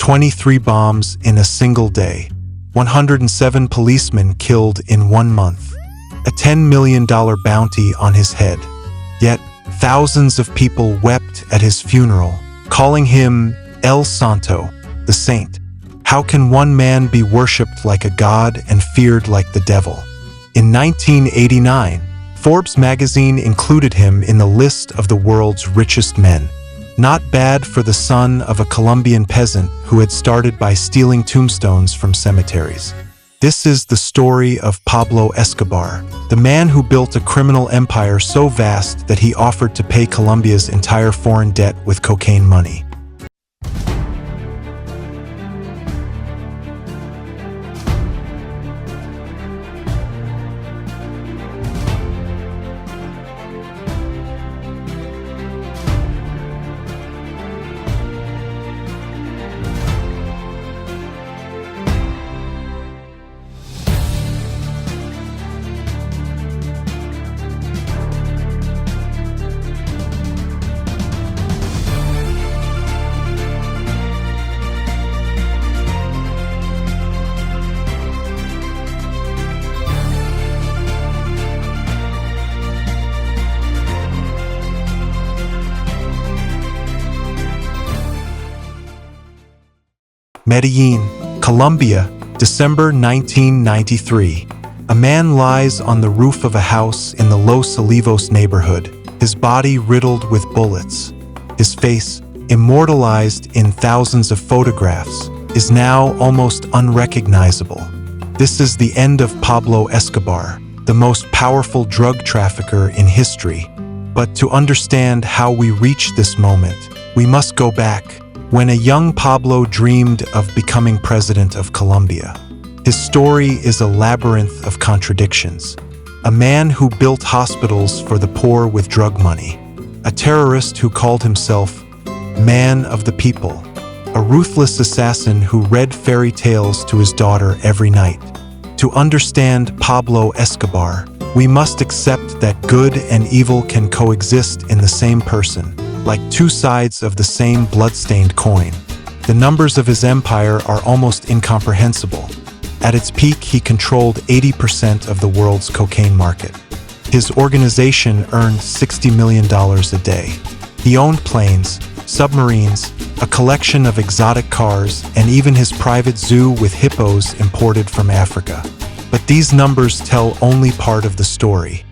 23 bombs in a single day, 107 policemen killed in 1 month, a $10 million bounty on his head. Yet, thousands of people wept at his funeral, calling him El Santo, the saint. How can one man be worshipped like a god and feared like the devil? In 1989, Forbes magazine included him in the list of the world's richest men. Not bad for the son of a Colombian peasant who had started by stealing tombstones from cemeteries. This is the story of Pablo Escobar, the man who built a criminal empire so vast that he offered to pay Colombia's entire foreign debt with cocaine money. Medellin, Colombia, December 1993. A man lies on the roof of a house in the Los Olivos neighborhood, his body riddled with bullets. His face, immortalized in thousands of photographs, is now almost unrecognizable. This is the end of Pablo Escobar, the most powerful drug trafficker in history. But to understand how we reached this moment, we must go back when a young Pablo dreamed of becoming president of Colombia. His story is a labyrinth of contradictions. A man who built hospitals for the poor with drug money. A terrorist who called himself man of the people. A ruthless assassin who read fairy tales to his daughter every night. To understand Pablo Escobar, we must accept that good and evil can coexist in the same person, like two sides of the same blood-stained coin. The numbers of his empire are almost incomprehensible. At its peak, he controlled 80% of the world's cocaine market. His organization earned $60 million a day. He owned planes, submarines, a collection of exotic cars, and even his private zoo with hippos imported from Africa. But these numbers tell only part of the story.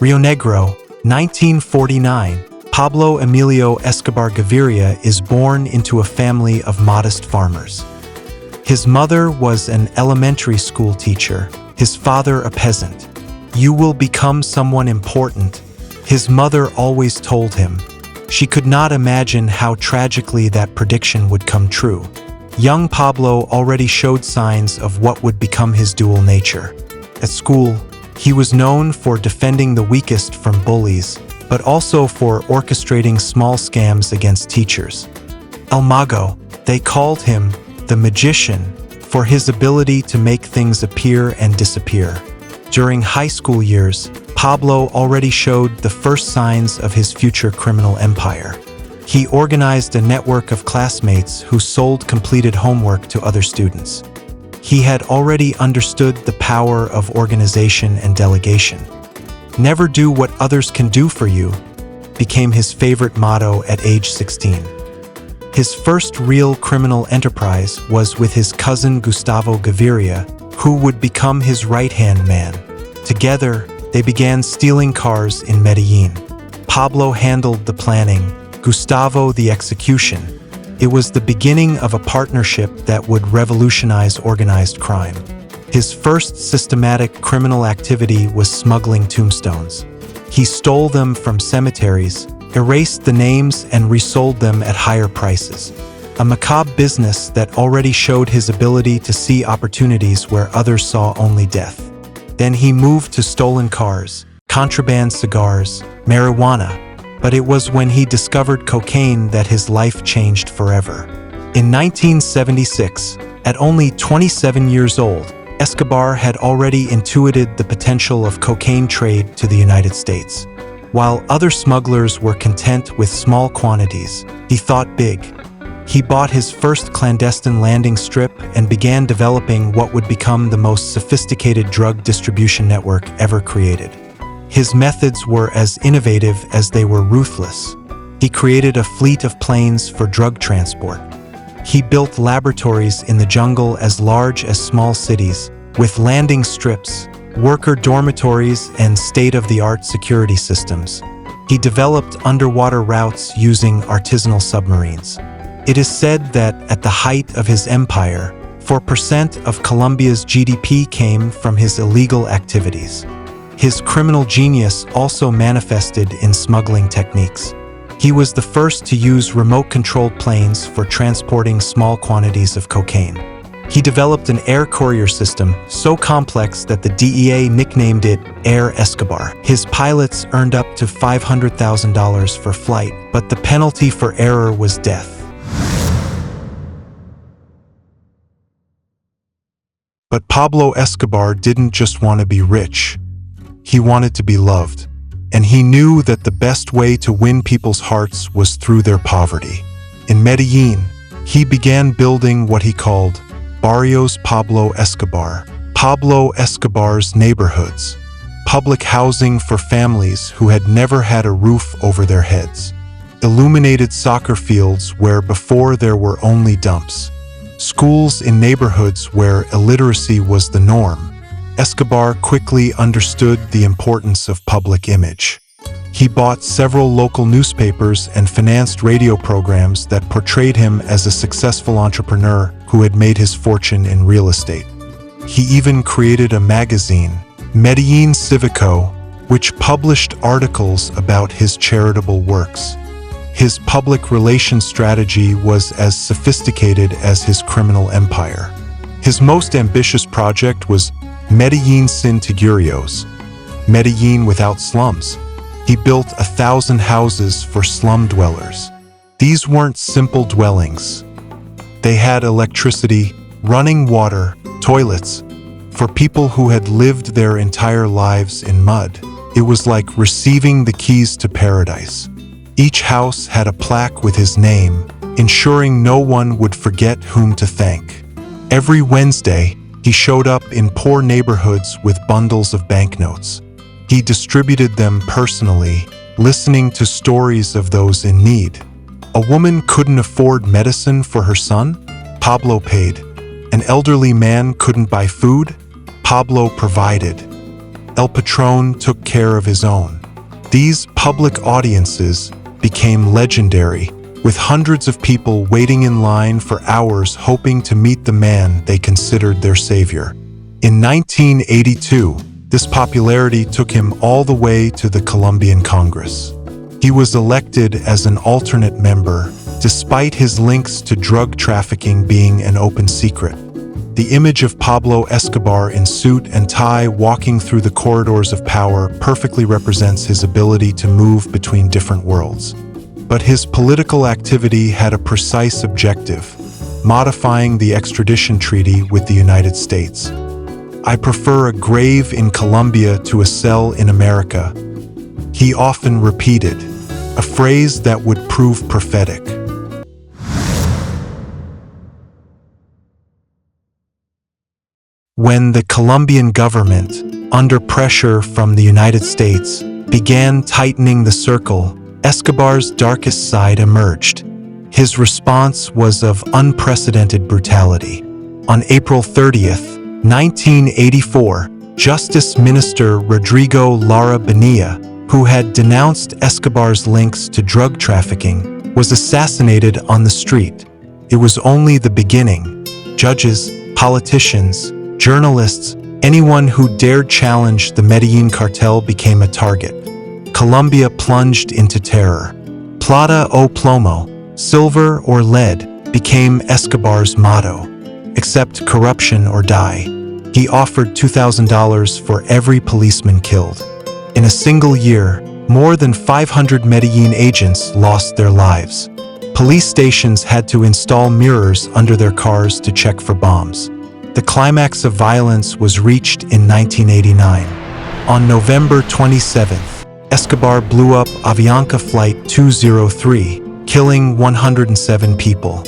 Rio Negro, 1949. Pablo Emilio Escobar Gaviria is born into a family of modest farmers. His mother was an elementary school teacher, his father a peasant. "You will become someone important," his mother always told him. She could not imagine how tragically that prediction would come true. Young Pablo already showed signs of what would become his dual nature. At school, he was known for defending the weakest from bullies, but also for orchestrating small scams against teachers. El Mago, they called him the magician for his ability to make things appear and disappear. During high school years, Pablo already showed the first signs of his future criminal empire. He organized a network of classmates who sold completed homework to other students. He had already understood the power of organization and delegation. "Never do what others can do for you" became his favorite motto at age 16. His first real criminal enterprise was with his cousin Gustavo Gaviria, who would become his right-hand man. Together, they began stealing cars in Medellin. Pablo handled the planning, Gustavo the execution. It was the beginning of a partnership that would revolutionize organized crime. His first systematic criminal activity was smuggling tombstones. He stole them from cemeteries, erased the names, and resold them at higher prices. A macabre business that already showed his ability to see opportunities where others saw only death. Then he moved to stolen cars, contraband cigars, marijuana. But it was when he discovered cocaine that his life changed forever. In 1976, at only 27 years old, Escobar had already intuited the potential of cocaine trade to the United States. While other smugglers were content with small quantities, he thought big. He bought his first clandestine landing strip and began developing what would become the most sophisticated drug distribution network ever created. His methods were as innovative as they were ruthless. He created a fleet of planes for drug transport. He built laboratories in the jungle as large as small cities, with landing strips, worker dormitories, and state-of-the-art security systems. He developed underwater routes using artisanal submarines. It is said that at the height of his empire, 4% of Colombia's GDP came from his illegal activities. His criminal genius also manifested in smuggling techniques. He was the first to use remote-controlled planes for transporting small quantities of cocaine. He developed an air courier system so complex that the DEA nicknamed it Air Escobar. His pilots earned up to $500,000 for flight, but the penalty for error was death. But Pablo Escobar didn't just want to be rich. He wanted to be loved. And he knew that the best way to win people's hearts was through their poverty. In Medellin, he began building what he called Barrios Pablo Escobar, Pablo Escobar's neighborhoods, public housing for families who had never had a roof over their heads, illuminated soccer fields where before there were only dumps, schools in neighborhoods where illiteracy was the norm. Escobar quickly understood the importance of public image. He bought several local newspapers and financed radio programs that portrayed him as a successful entrepreneur who had made his fortune in real estate. He even created a magazine, Medellin Civico, which published articles about his charitable works. His public relations strategy was as sophisticated as his criminal empire. His most ambitious project was Medellin Sin Tigurios, Medellin without slums. He built 1,000 houses for slum dwellers. These weren't simple dwellings. They had electricity, running water, toilets. For people who had lived their entire lives in mud, it was like receiving the keys to paradise. Each house had a plaque with his name, ensuring no one would forget whom to thank. Every Wednesday, he showed up in poor neighborhoods with bundles of banknotes. He distributed them personally, listening to stories of those in need. A woman couldn't afford medicine for her son? Pablo paid. An elderly man couldn't buy food? Pablo provided. El Patron took care of his own. These public audiences became legendary, with hundreds of people waiting in line for hours hoping to meet the man they considered their savior. In 1982, this popularity took him all the way to the Colombian Congress. He was elected as an alternate member, despite his links to drug trafficking being an open secret. The image of Pablo Escobar in suit and tie walking through the corridors of power perfectly represents his ability to move between different worlds. But his political activity had a precise objective: modifying the extradition treaty with the United States. "I prefer a grave in Colombia to a cell in America," he often repeated, a phrase that would prove prophetic. When the Colombian government, under pressure from the United States, began tightening the circle, Escobar's darkest side emerged. His response was of unprecedented brutality. On April 30th, 1984, Justice Minister Rodrigo Lara Bonilla, who had denounced Escobar's links to drug trafficking, was assassinated on the street. It was only the beginning. Judges, politicians, journalists, anyone who dared challenge the Medellin cartel became a target. Colombia plunged into terror. Plata o plomo, silver or lead, became Escobar's motto. Accept corruption or die. He offered $2,000 for every policeman killed. In a single year, more than 500 Medellin agents lost their lives. Police stations had to install mirrors under their cars to check for bombs. The climax of violence was reached in 1989. On November 27th, Escobar blew up Avianca Flight 203, killing 107 people.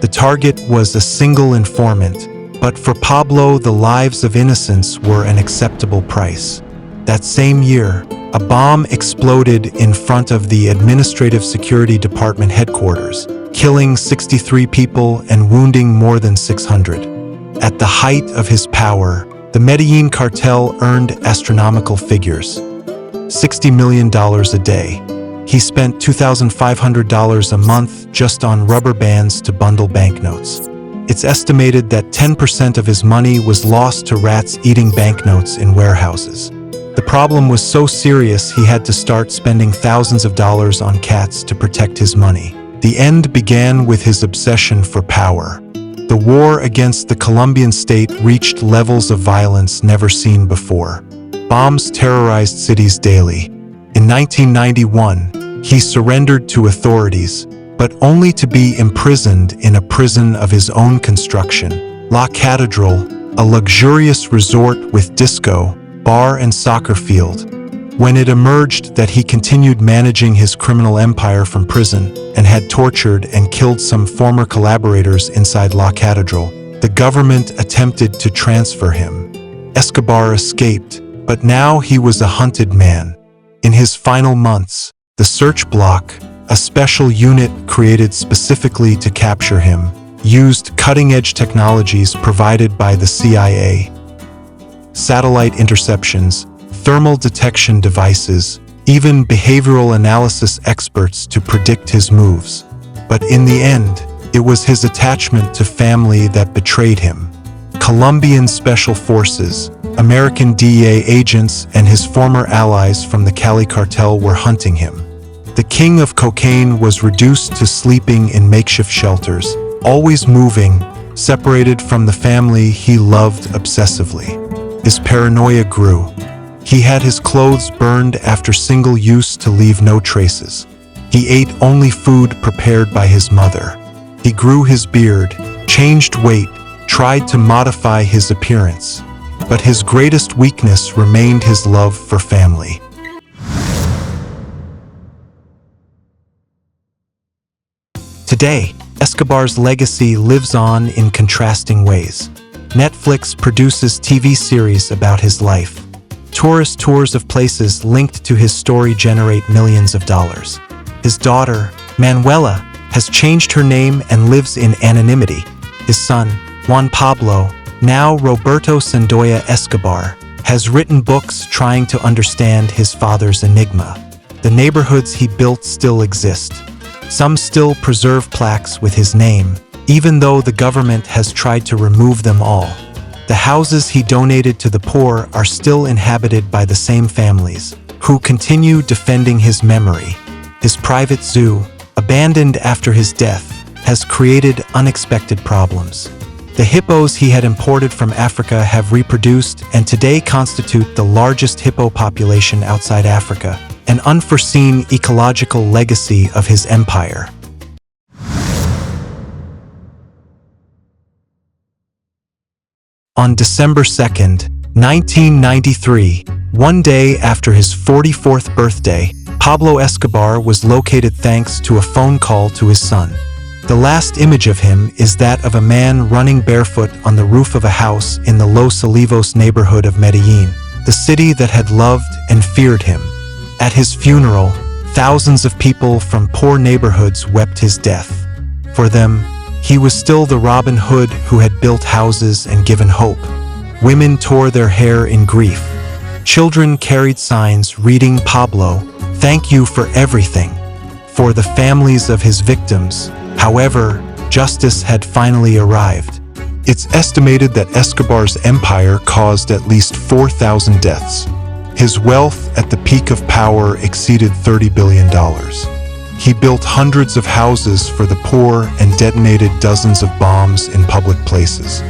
The target was a single informant, but for Pablo, the lives of innocents were an acceptable price. That same year, a bomb exploded in front of the Administrative Security Department headquarters, killing 63 people and wounding more than 600. At the height of his power, the Medellin cartel earned astronomical figures: $60 million a day. He spent $2,500 a month just on rubber bands to bundle banknotes. It's estimated that 10% of his money was lost to rats eating banknotes in warehouses. The problem was so serious he had to start spending thousands of dollars on cats to protect his money. The end began with his obsession for power. The war against the Colombian state reached levels of violence never seen before. Bombs terrorized cities daily. In 1991, he surrendered to authorities, but only to be imprisoned in a prison of his own construction, La Catedral, a luxurious resort with disco, bar and soccer field. When it emerged that he continued managing his criminal empire from prison and had tortured and killed some former collaborators inside La Catedral, the government attempted to transfer him. Escobar escaped, but now he was a hunted man. In his final months, the search block, a special unit created specifically to capture him, used cutting-edge technologies provided by the CIA. Satellite interceptions, thermal detection devices, even behavioral analysis experts to predict his moves. But in the end, it was his attachment to family that betrayed him. Colombian Special Forces, American DEA agents, and his former allies from the Cali cartel were hunting him. The king of cocaine was reduced to sleeping in makeshift shelters, always moving, separated from the family he loved obsessively. His paranoia grew. He had his clothes burned after single use to leave no traces. He ate only food prepared by his mother. He grew his beard, changed weight, tried to modify his appearance. But his greatest weakness remained his love for family. Today, Escobar's legacy lives on in contrasting ways. Netflix produces TV series about his life. Tourist tours of places linked to his story generate millions of dollars. His daughter, Manuela, has changed her name and lives in anonymity. His son, Juan Pablo, now Roberto Sandoya Escobar, has written books trying to understand his father's enigma. The neighborhoods he built still exist. Some still preserve plaques with his name, even though the government has tried to remove them all. The houses he donated to the poor are still inhabited by the same families, who continue defending his memory. His private zoo, abandoned after his death, has created unexpected problems. The hippos he had imported from Africa have reproduced and today constitute the largest hippo population outside Africa, an unforeseen ecological legacy of his empire. On December 2nd, 1993, one day after his 44th birthday, Pablo Escobar was located thanks to a phone call to his son. The last image of him is that of a man running barefoot on the roof of a house in the Los Olivos neighborhood of Medellin, the city that had loved and feared him. At his funeral, thousands of people from poor neighborhoods wept his death. For them, he was still the Robin Hood who had built houses and given hope. Women tore their hair in grief. Children carried signs reading Pablo, "Thank you for everything." For the families of his victims, however, justice had finally arrived. It's estimated that Escobar's empire caused at least 4,000 deaths. His wealth at the peak of power exceeded $30 billion. He built hundreds of houses for the poor and detonated dozens of bombs in public places.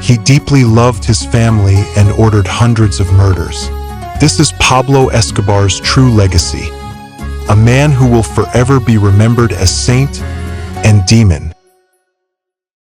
He deeply loved his family and ordered hundreds of murders. This is Pablo Escobar's true legacy, a man who will forever be remembered as saint and demon.